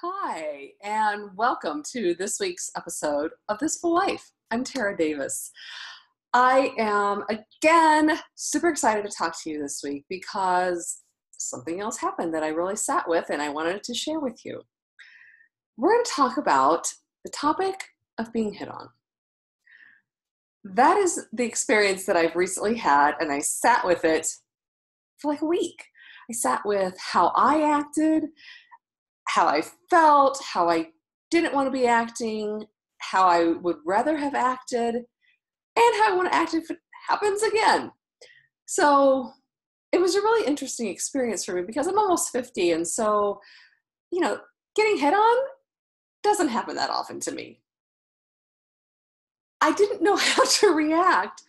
Hi, and welcome to this week's episode of This Full Life. I'm Tara Davis. I am again super excited to talk to you this week because something else happened that I really sat with and I wanted to share with you. We're going to talk about the topic of being hit on. That is the experience that I've recently had, and I sat with it for like a week. I sat with how I acted, how I felt, how I didn't want to be acting, how I would rather have acted, and how I want to act if it happens again. So it was a really interesting experience for me because I'm almost 50, and so, getting hit on doesn't happen that often to me. I didn't know how to react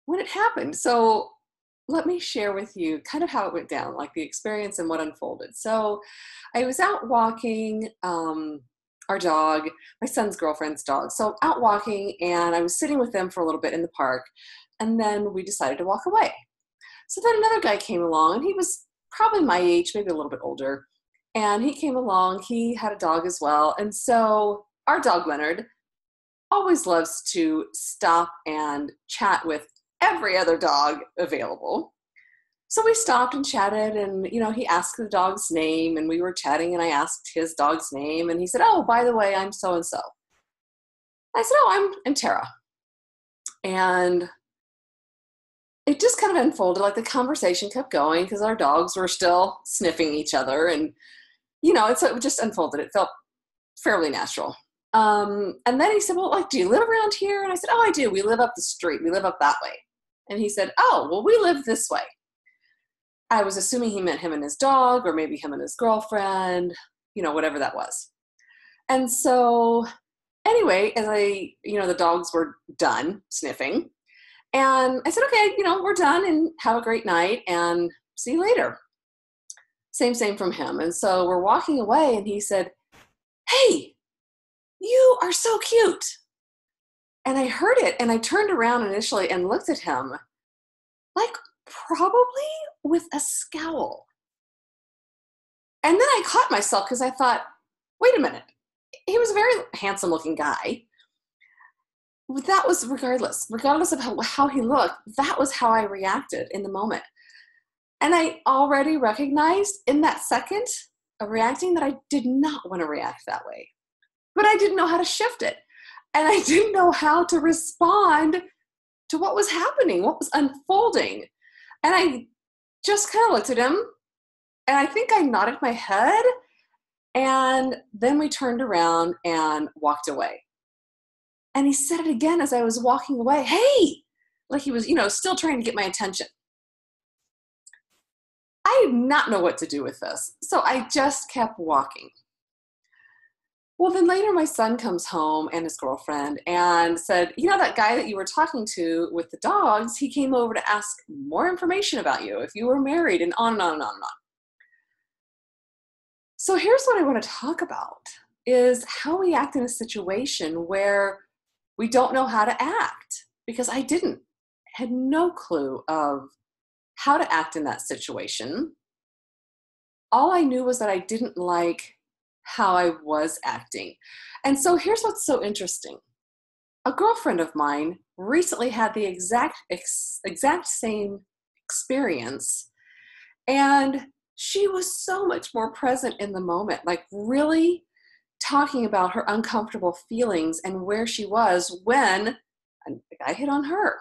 when it happened. So let me share with you kind of how it went down, like the experience and what unfolded. So I was out walking our dog, my son's girlfriend's dog. So out walking, and I was sitting with them for a little bit in the park, and then we decided to walk away. So then another guy came along, and he was probably my age, maybe a little bit older. And he came along, he had a dog as well. And so our dog, Leonard, always loves to stop and chat with every other dog available. So we stopped and chatted, and, he asked the dog's name, and we were chatting, and I asked his dog's name, and he said, "Oh, by the way, I'm so-and-so." I said, "Oh, I'm Tara." And it just kind of unfolded, like the conversation kept going because our dogs were still sniffing each other, and, so it just unfolded. It felt fairly natural. And then he said, "Well, do you live around here?" And I said, "Oh, I do. We live up the street. We live up that way." And he said, "Oh, well, we live this way." I was assuming he meant him and his dog, or maybe him and his girlfriend, whatever that was. And so anyway, as the dogs were done sniffing, and I said, "Okay, we're done, and have a great night, and see you later." Same from him. And so we're walking away, and he said, "Hey, you are so cute." And I heard it, and I turned around initially and looked at him, like probably with a scowl. And then I caught myself because I thought, wait a minute. He was a very handsome looking guy. That was regardless of how he looked, that was how I reacted in the moment. And I already recognized in that second of reacting that I did not want to react that way. But I didn't know how to shift it. And I didn't know how to respond to what was happening, what was unfolding. And I just kind of looked at him, and I think I nodded my head, and then we turned around and walked away. And he said it again as I was walking away, "Hey," like he was, still trying to get my attention. I did not know what to do with this, so I just kept walking. Well, then later my son comes home and his girlfriend and said, "That guy that you were talking to with the dogs, he came over to ask more information about you, if you were married," and on and on and on and on. So here's what I want to talk about, is how we act in a situation where we don't know how to act, because I had no clue of how to act in that situation. All I knew was that I didn't like how I was acting. And so here's what's so interesting. A girlfriend of mine recently had the exact same experience, and she was so much more present in the moment, like really talking about her uncomfortable feelings and where she was when the guy hit on her.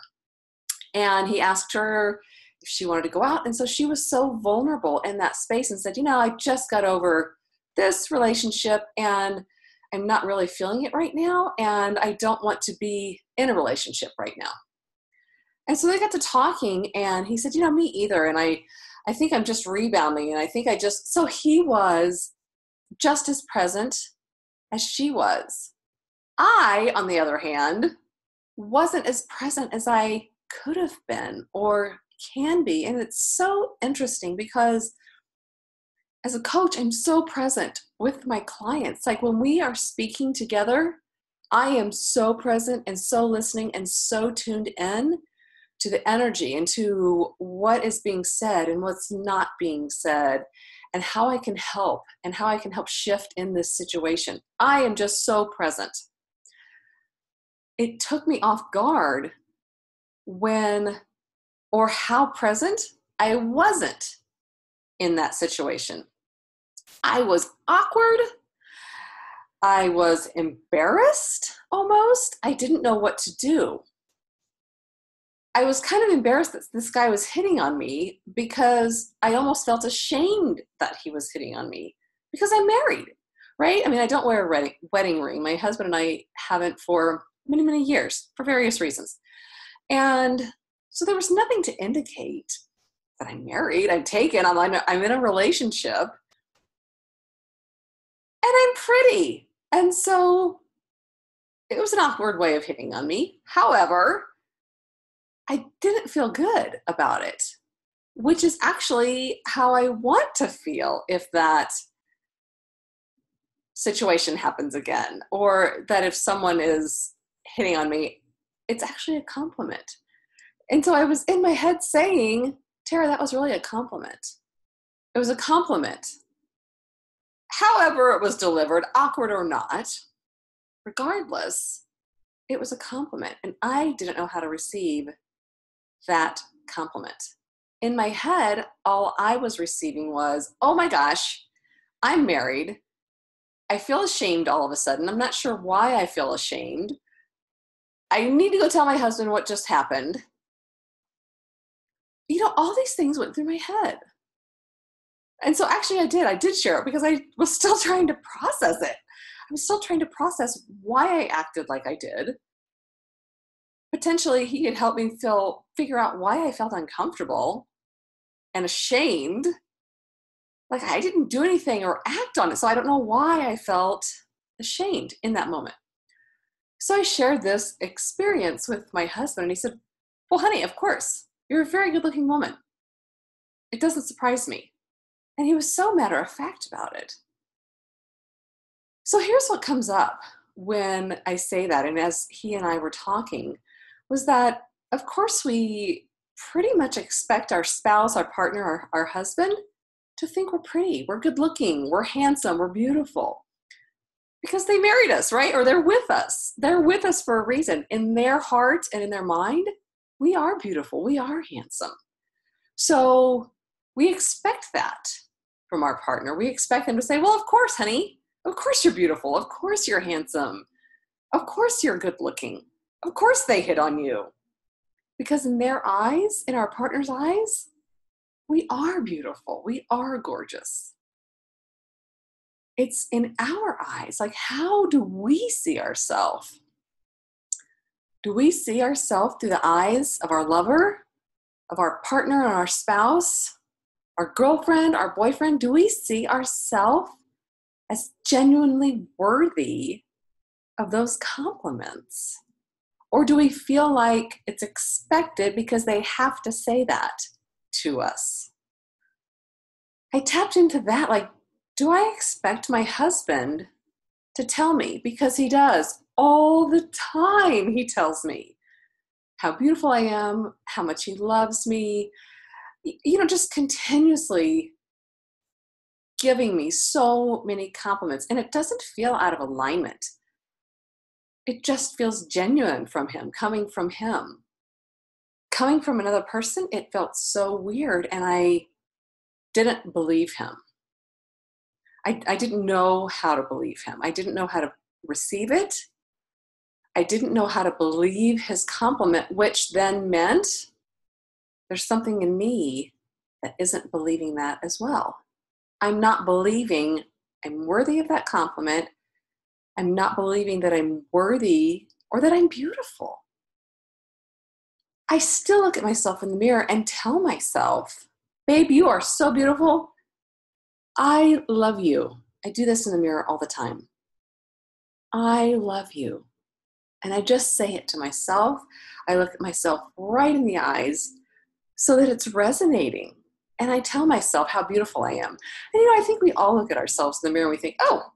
And he asked her if she wanted to go out. And so she was so vulnerable in that space and said, "I just got over this relationship, and I'm not really feeling it right now, and I don't want to be in a relationship right now." And so they got to talking, and he said, "Me either. And I think I'm just rebounding. And I think so he was just as present as she was. I, on the other hand, wasn't as present as I could have been or can be. And it's so interesting because as a coach, I'm so present with my clients. Like when we are speaking together, I am so present and so listening and so tuned in to the energy and to what is being said and what's not being said. and how I can help and how I can help shift in this situation. I am just so present. It took me off guard when or how present I wasn't in that situation. I was awkward. I was embarrassed almost. I didn't know what to do. I was kind of embarrassed that this guy was hitting on me because I almost felt ashamed that he was hitting on me because I'm married, right? I mean, I don't wear a wedding ring. My husband and I haven't for many, many years for various reasons. And so there was nothing to indicate that I'm married, I'm taken, I'm in a relationship, and I'm pretty. And so it was an awkward way of hitting on me. However, I didn't feel good about it, which is actually how I want to feel if that situation happens again, or that if someone is hitting on me, it's actually a compliment. And so I was in my head saying, Tara, that was really a compliment. It was a compliment. However it was delivered, awkward or not, regardless, it was a compliment. And I didn't know how to receive that compliment. In my head, all I was receiving was, oh my gosh, I'm married. I feel ashamed all of a sudden. I'm not sure why I feel ashamed. I need to go tell my husband what just happened. You know, all these things went through my head. And so actually I did share it because I was still trying to process it. I was still trying to process why I acted like I did. Potentially he could help me figure out why I felt uncomfortable and ashamed. Like I didn't do anything or act on it. So I don't know why I felt ashamed in that moment. So I shared this experience with my husband and he said, well, honey, of course, you're a very good looking woman. It doesn't surprise me. And he was so matter of fact about it. So here's what comes up when I say that, and as he and I were talking, was that, of course, we pretty much expect our spouse, our partner, our husband to think we're pretty, we're good looking, we're handsome, we're beautiful. Because they married us, right? Or they're with us. They're with us for a reason. In their heart and in their mind, we are beautiful, we are handsome. So we expect that from our partner. We expect them to say, well, of course, honey, of course you're beautiful. Of course you're handsome. Of course you're good looking. Of course they hit on you. Because in their eyes, in our partner's eyes, we are beautiful. We are gorgeous. It's in our eyes. Like, how do we see ourselves? Do we see ourselves through the eyes of our lover, of our partner and our spouse, our girlfriend, our boyfriend? Do we see ourselves as genuinely worthy of those compliments? Or do we feel like it's expected because they have to say that to us? I tapped into that. Like, do I expect my husband to tell me? Because he does all the time. He tells me how beautiful I am, how much he loves me, just continuously giving me so many compliments. And it doesn't feel out of alignment. It just feels genuine from him, coming from him. Coming from another person, it felt so weird, and I didn't believe him. I didn't know how to believe him. I didn't know how to receive it. I didn't know how to believe his compliment, which then meant there's something in me that isn't believing that as well. I'm not believing I'm worthy of that compliment. I'm not believing that I'm worthy or that I'm beautiful. I still look at myself in the mirror and tell myself, babe, you are so beautiful. I love you. I do this in the mirror all the time. I love you. And I just say it to myself. I look at myself right in the eyes so that it's resonating. And I tell myself how beautiful I am. And I think we all look at ourselves in the mirror and we think, oh,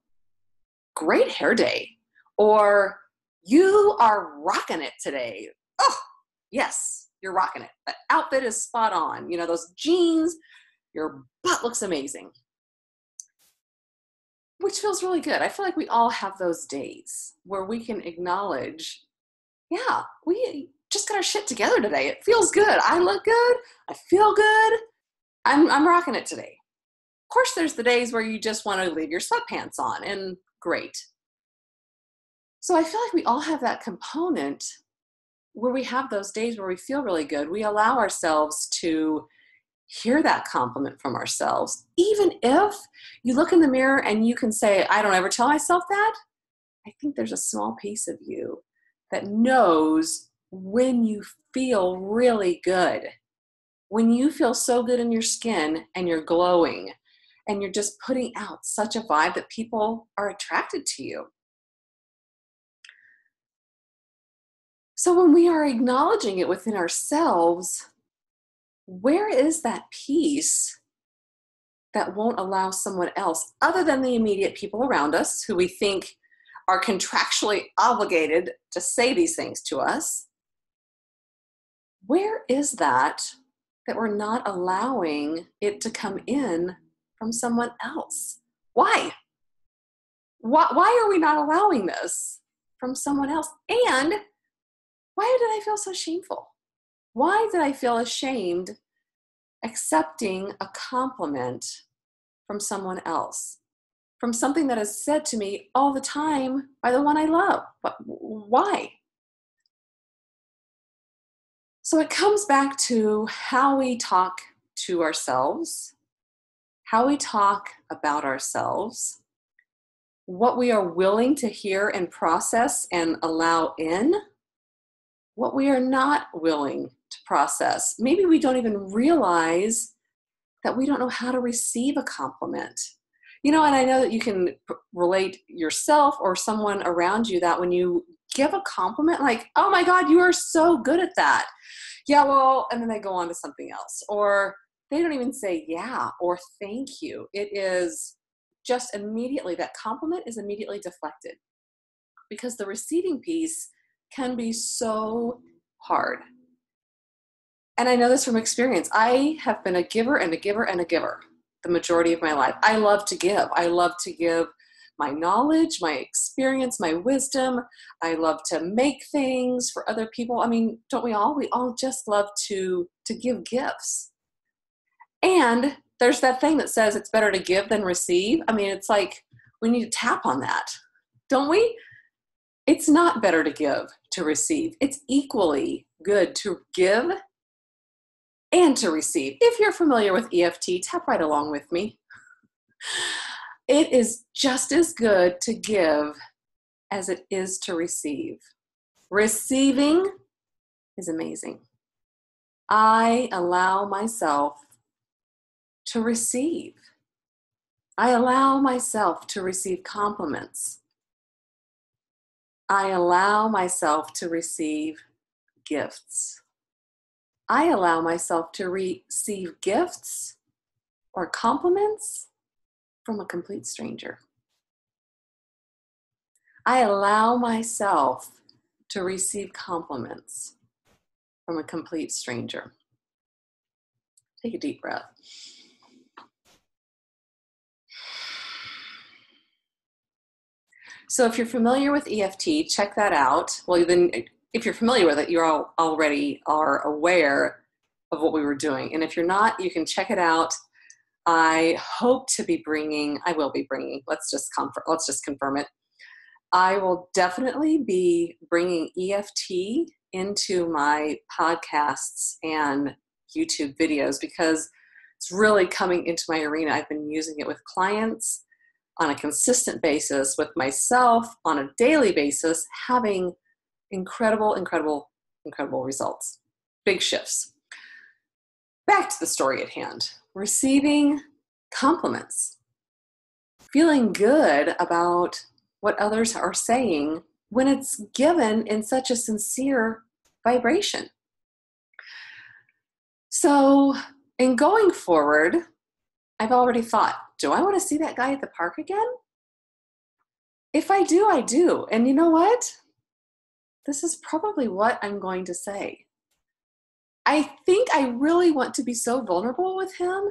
great hair day. Or you are rocking it today. Oh, yes, you're rocking it. That outfit is spot on. Those jeans, your butt looks amazing. which feels really good. I feel like we all have those days where we can acknowledge, yeah, we just got our shit together today. It feels good. I look good. I feel good. I'm rocking it today. Of course, there's the days where you just want to leave your sweatpants on, and great. So I feel like we all have that component where we have those days where we feel really good. We allow ourselves to hear that compliment from ourselves. Even if you look in the mirror and you can say, I don't ever tell myself that, I think there's a small piece of you that knows when you feel really good, when you feel so good in your skin and you're glowing and you're just putting out such a vibe that people are attracted to you. So when we are acknowledging it within ourselves, where is that piece that won't allow someone else, other than the immediate people around us who we think are contractually obligated to say these things to us? Where is that we're not allowing it to come in from someone else? Why? Why are we not allowing this from someone else? And why did I feel so shameful? Why did I feel ashamed accepting a compliment from someone else, from something that is said to me all the time by the one I love? But why? So it comes back to how we talk to ourselves, how we talk about ourselves, what we are willing to hear and process and allow in, what we are not willing to process. Maybe we don't even realize that we don't know how to receive a compliment. And I know that you can relate yourself or someone around you that when you give a compliment, like, oh my God, you are so good at that. Yeah, well, and then they go on to something else. Or they don't even say yeah or thank you. It is just immediately, that compliment is immediately deflected because the receiving piece can be so hard. And I know this from experience. I have been a giver and a giver and a giver the majority of my life. I love to give. I love to give my knowledge, my experience, my wisdom. I love to make things for other people. I mean, don't we all? We all just love to give gifts. And there's that thing that says it's better to give than receive. I mean, it's like we need to tap on that, don't we? It's not better to give to receive. It's equally good to give and to receive. If you're familiar with EFT, tap right along with me. It is just as good to give as it is to receive. Receiving is amazing. I allow myself to receive. I allow myself to receive compliments. I allow myself to receive gifts. I allow myself to receive gifts or compliments from a complete stranger. I allow myself to receive compliments from a complete stranger. Take a deep breath. So if you're familiar with EFT, check that out. Well, then if you're familiar with it, you already are aware of what we were doing. And if you're not, you can check it out. I will be bringing, let's just confirm it. I will definitely be bringing EFT into my podcasts and YouTube videos because it's really coming into my arena. I've been using it with clients on a consistent basis, with myself on a daily basis, having incredible results, big shifts. Back to the story at hand. Receiving compliments, feeling good about what others are saying when it's given in such a sincere vibration. So in going forward, I've already thought, do I want to see that guy at the park again? If I do, I do. And you know what? This is probably what I'm going to say. I think I really want to be so vulnerable with him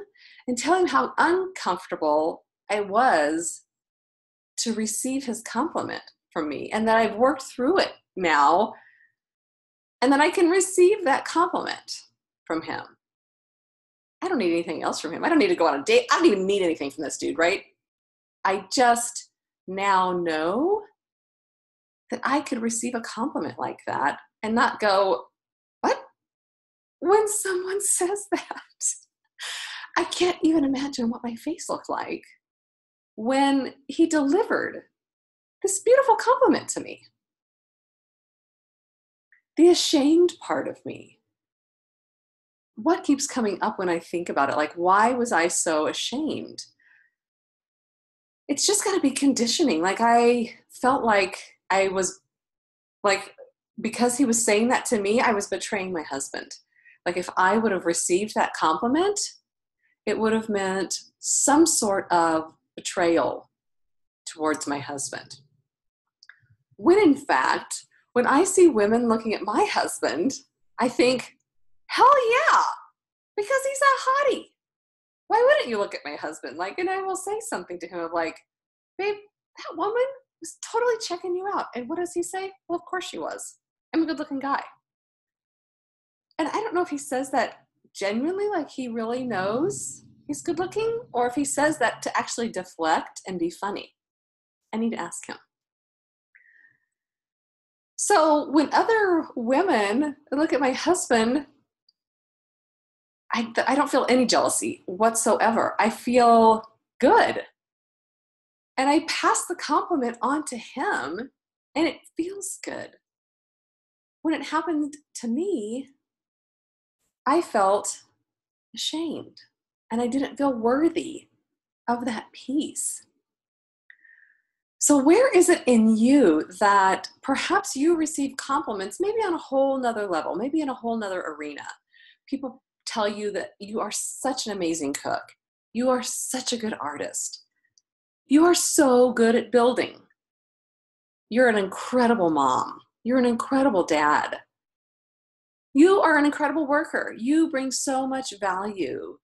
and tell him how uncomfortable I was to receive his compliment from me, and that I've worked through it now, and that I can receive that compliment from him. I don't need anything else from him. I don't need to go on a date. I don't even need anything from this dude, right? I just now know that I could receive a compliment like that and not go, what? When someone says that, I can't even imagine what my face looked like when he delivered this beautiful compliment to me. The ashamed part of me. What keeps coming up when I think about it? Like, why was I so ashamed? It's just got to be conditioning. Like, I felt like I was, like, because he was saying that to me, I was betraying my husband. Like, if I would have received that compliment, it would have meant some sort of betrayal towards my husband. When in fact, when I see women looking at my husband, I think, hell yeah, because he's a hottie. Why wouldn't you look at my husband? Like, and I will say something to him of like, babe, that woman was totally checking you out. And what does he say? Well, of course she was. I'm a good looking guy. And I don't know if he says that genuinely, like he really knows he's good looking, or if he says that to actually deflect and be funny. I need to ask him. So when other women look at my husband, I don't feel any jealousy whatsoever. I feel good. And I pass the compliment on to him, and it feels good. When it happened to me, I felt ashamed, and I didn't feel worthy of that piece. So where is it in you that perhaps you receive compliments, maybe on a whole nother level, maybe in a whole nother arena? People tell you that you are such an amazing cook. You are such a good artist. You are so good at building. You're an incredible mom. You're an incredible dad. You are an incredible worker. You bring so much value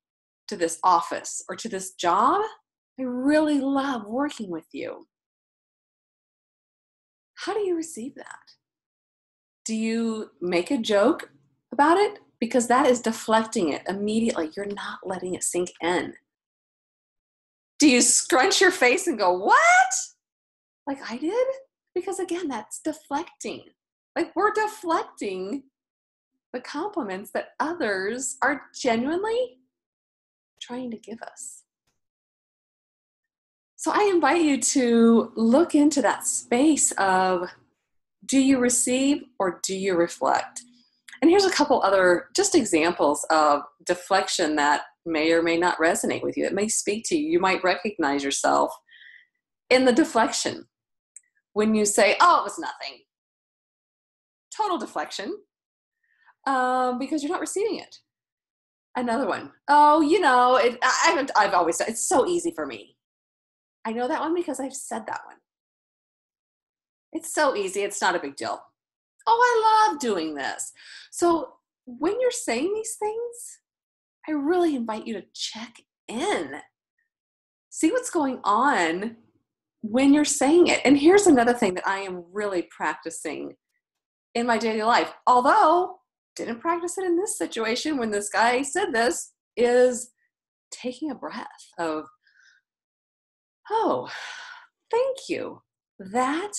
to this office or to this job. I really love working with you. How do you receive that? Do you make a joke about it? Because that is deflecting it immediately. You're not letting it sink in. Do you scrunch your face and go, what? Like I did? Because again, that's deflecting. Like we're deflecting the compliments that others are genuinely trying to give us. So I invite you to look into that space of, do you receive or do you reflect? And here's a couple other just examples of deflection that may or may not resonate with you. It may speak to you. You might recognize yourself in the deflection. When you say, oh, it was nothing. Total deflection, because you're not receiving it. Another one, oh, you know, I've always said, it's so easy for me. I know that one because I've said that one. It's so easy, it's not a big deal. Oh, I love doing this. So when you're saying these things, I really invite you to check in. See what's going on when you're saying it. And here's another thing that I am really practicing in my daily life, although didn't practice it in this situation when this guy said this, is taking a breath of, oh, thank you. That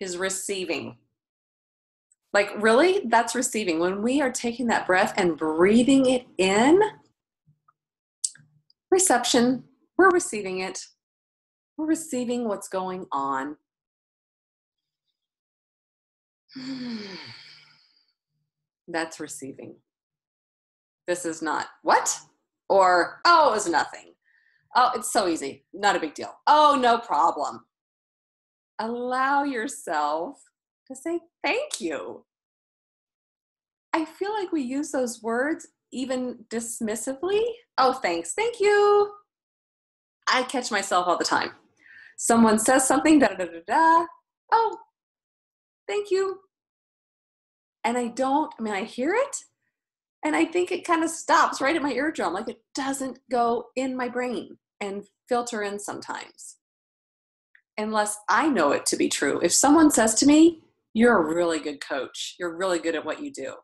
is receiving. Like really, that's receiving. When we are taking that breath and breathing it in, reception, we're receiving it. We're receiving what's going on. That's receiving. This is not what? Or, oh, it was nothing. Oh, it's so easy. Not a big deal. Oh, no problem. Allow yourself to say thank you. I feel like we use those words even dismissively. Oh, thanks. Thank you. I catch myself all the time. Someone says something, da da da da. Oh, thank you. And I hear it, and I think it kind of stops right at my eardrum. Like it doesn't go in my brain and filter in sometimes. unless I know it to be true. If someone says to me, you're a really good coach, you're really good at what you do,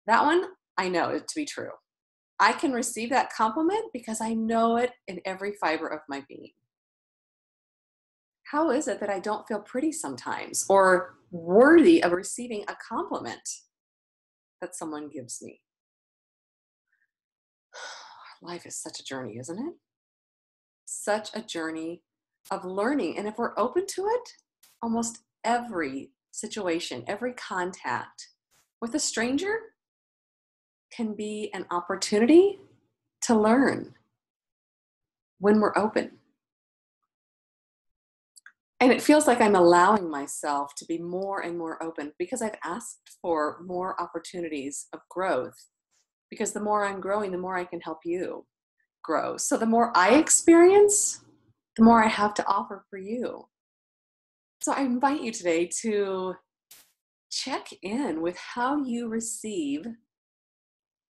that one, I know it to be true. I can receive that compliment because I know it in every fiber of my being. How is it that I don't feel pretty sometimes or worthy of receiving a compliment that someone gives me? Life is such a journey, isn't it? Such a journey of learning. And if we're open to it, almost every situation, every contact with a stranger can be an opportunity to learn when we're open. And it feels like I'm allowing myself to be more and more open because I've asked for more opportunities of growth. Because the more I'm growing, the more I can help you grow. So the more I experience, the more I have to offer for you. So I invite you today to check in with how you receive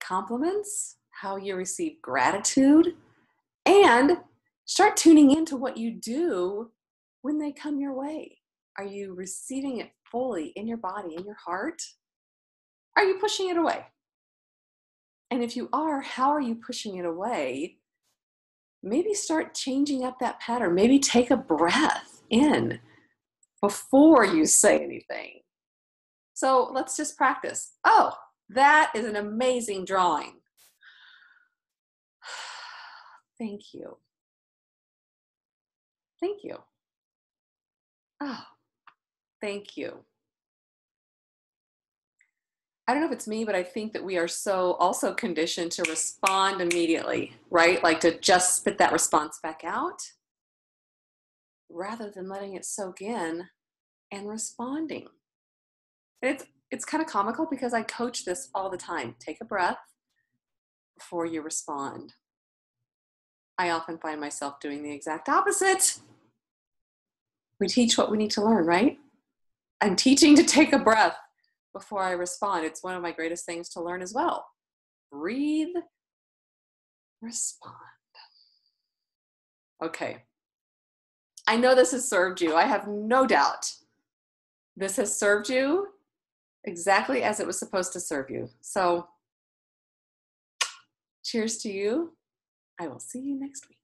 compliments, how you receive gratitude, and start tuning into what you do when they come your way. Are you receiving it fully in your body, in your heart? Are you pushing it away? And if you are, how are you pushing it away? Maybe start changing up that pattern. Maybe take a breath in before you say anything. So let's just practice. Oh, that is an amazing drawing. Thank you. Thank you. Oh, thank you. I don't know if it's me, but I think that we are so also conditioned to respond immediately, right? Like to just spit that response back out rather than letting it soak in and responding. And it's kind of comical because I coach this all the time. Take a breath before you respond. I often find myself doing the exact opposite. We teach what we need to learn, right? I'm teaching to take a breath before I respond. It's one of my greatest things to learn as well. Breathe, respond. Okay. I know this has served you. I have no doubt this has served you exactly as it was supposed to serve you. So, cheers to you. I will see you next week.